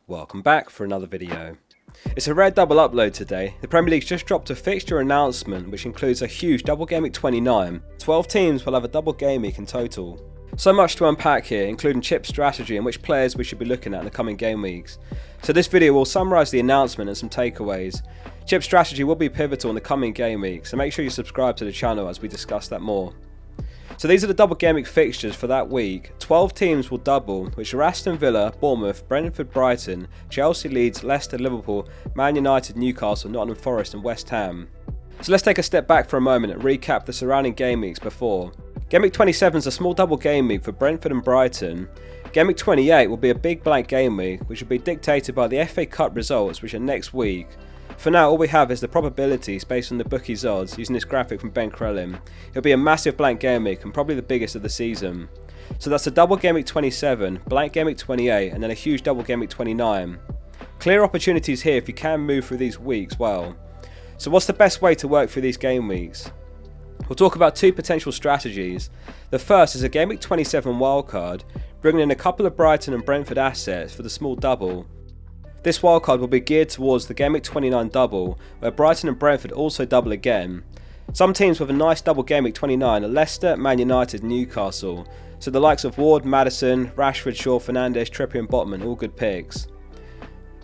Welcome back for another video. It's a rare double upload today. The Premier League's just dropped a fixture announcement which includes a huge Double Gameweek 29. 12 teams will have a Double Gameweek in total. So much to unpack here, including chip strategy and which players we should be looking at in the coming game weeks. So this video will summarise the announcement and some takeaways. Chip strategy will be pivotal in the coming game week, so make sure you subscribe to the channel as we discuss that more. So these are the Double Gameweek fixtures for that week. 12 teams will double, which are Aston Villa, Bournemouth, Brentford, Brighton, Chelsea, Leeds, Leicester, Liverpool, Man United, Newcastle, Nottingham Forest and West Ham. So let's take a step back for a moment and recap the surrounding game weeks before. Game week 27 is a small double game week for Brentford and Brighton. Game week 28 will be a big blank game week, which will be dictated by the FA Cup results, which are next week. For now, all we have is the probabilities based on the bookies odds using this graphic from Ben Crellin. It'll be a massive blank game week and probably the biggest of the season. So that's a double game week 27, blank game week 28 and then a huge double game week 29. Clear opportunities here if you can move through these weeks well. So what's the best way to work through these game weeks? We'll talk about two potential strategies. The first is a game week 27 wildcard, bringing in a couple of Brighton and Brentford assets for the small double. This wildcard will be geared towards the game week 29 double, where Brighton and Brentford also double again. Some teams with a nice double game week 29 are Leicester, Man United and Newcastle, so the likes of Ward, Maddison, Rashford, Shaw, Fernandes, Trippier and Botman, all good picks.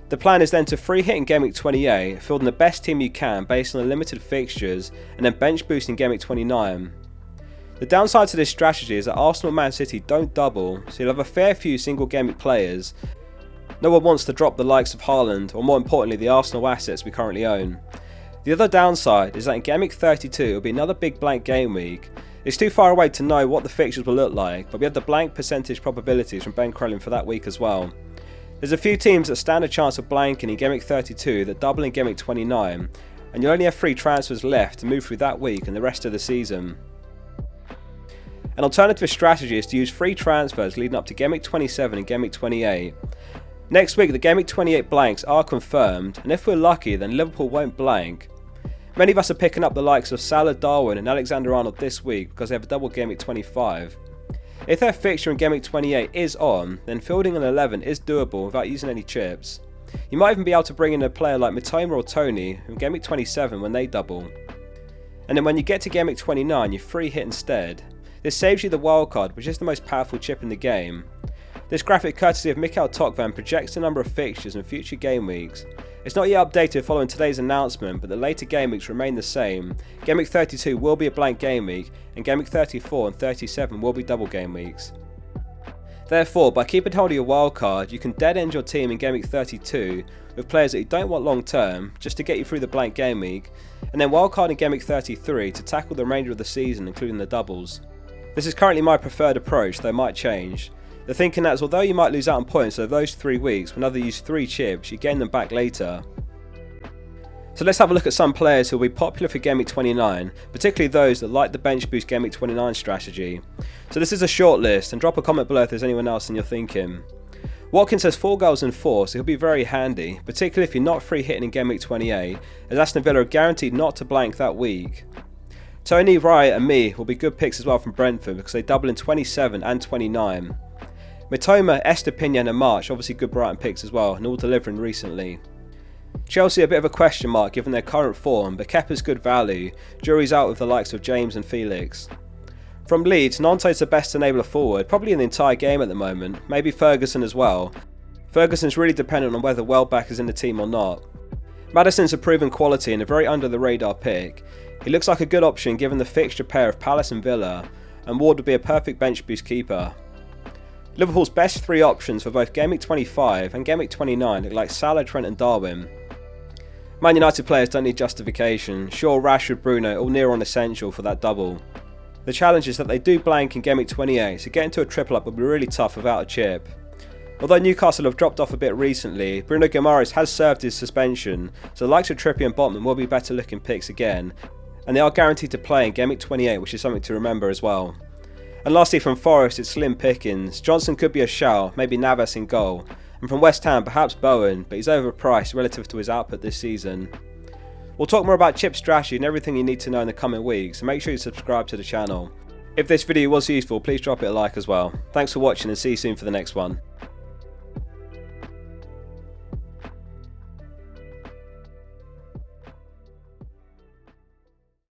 The plan is then to free hit in game week 28, fielding the best team you can based on the limited fixtures, and then bench boost in game week 29. The downside to this strategy is that Arsenal and Man City don't double, so you'll have a fair few single game week players. No one wants to drop the likes of Haaland, or more importantly the Arsenal assets we currently own. The other downside is that in game week 32 it will be another big blank game week. It's too far away to know what the fixtures will look like, but we have the blank percentage probabilities from Ben Crellin for that week as well. There's a few teams that stand a chance of blanking in game week 32 that double in game week 29, and you'll only have 3 transfers left to move through that week and the rest of the season. An alternative strategy is to use 3 transfers leading up to game week 27 and game week 28. Next week the game week 28 blanks are confirmed, and if we're lucky then Liverpool won't blank. Many of us are picking up the likes of Salah, Darwin and Alexander-Arnold this week because they have a double game week 25. If their fixture in game week 28 is on, then fielding an 11 is doable without using any chips. You might even be able to bring in a player like Mitoma or Tony in game week 27 when they double. And then when you get to game week 29 you free hit instead. This saves you the wildcard, which is the most powerful chip in the game. This graphic courtesy of Mikhail Tokvan projects the number of fixtures in future game weeks. It's not yet updated following today's announcement, but the later game weeks remain the same. Game week 32 will be a blank game week, and game week 34 and 37 will be double game weeks. Therefore, by keeping hold of your wildcard, you can dead end your team in game week 32 with players that you don't want long term, just to get you through the blank game week, and then wildcard in game week 33 to tackle the remainder of the season, including the doubles. This is currently my preferred approach, though it might change. The thinking that is, although you might lose out on points over those 3 weeks, when others use 3 chips, you gain them back later. So let's have a look at some players who will be popular for game week 29, particularly those that like the bench boost game week 29 strategy. So this is a short list, and drop a comment below if there's anyone else in your thinking. Watkins has 4 goals and 4, so he'll be very handy, particularly if you're not free hitting in game week 28, as Aston Villa are guaranteed not to blank that week. Tony, Wright and me will be good picks as well from Brentford because they double in 27 and 29. Mitoma, Estepinian and March obviously good Brighton picks as well, and all delivering recently. Chelsea a bit of a question mark given their current form, but Kepa's good value. Jury's out with the likes of James and Felix. From Leeds, Nante's the best enabler forward, probably in the entire game at the moment, maybe Ferguson as well. Ferguson's really dependent on whether Welbeck is in the team or not. Maddison's a proven quality and a very under the radar pick. He looks like a good option given the fixture pair of Palace and Villa, and Ward would be a perfect bench boost keeper. Liverpool's best 3 options for both game week 25 and game week 29 look like Salah, Trent and Darwin. Man United players don't need justification. Shaw, Rashford, Bruno all near on essential for that double. The challenge is that they do blank in game week 28, so getting to a triple up will be really tough without a chip. Although Newcastle have dropped off a bit recently, Bruno Guimaraes has served his suspension, so the likes of Trippier and Botman will be better looking picks again, and they are guaranteed to play in game week 28, which is something to remember as well. And lastly from Forest it's slim pickings. Johnson could be a shout, maybe Navas in goal, and from West Ham perhaps Bowen, but he's overpriced relative to his output this season. We'll talk more about chip strategy and everything you need to know in the coming weeks, so make sure you subscribe to the channel. If this video was useful, please drop it a like as well. Thanks for watching and see you soon for the next one.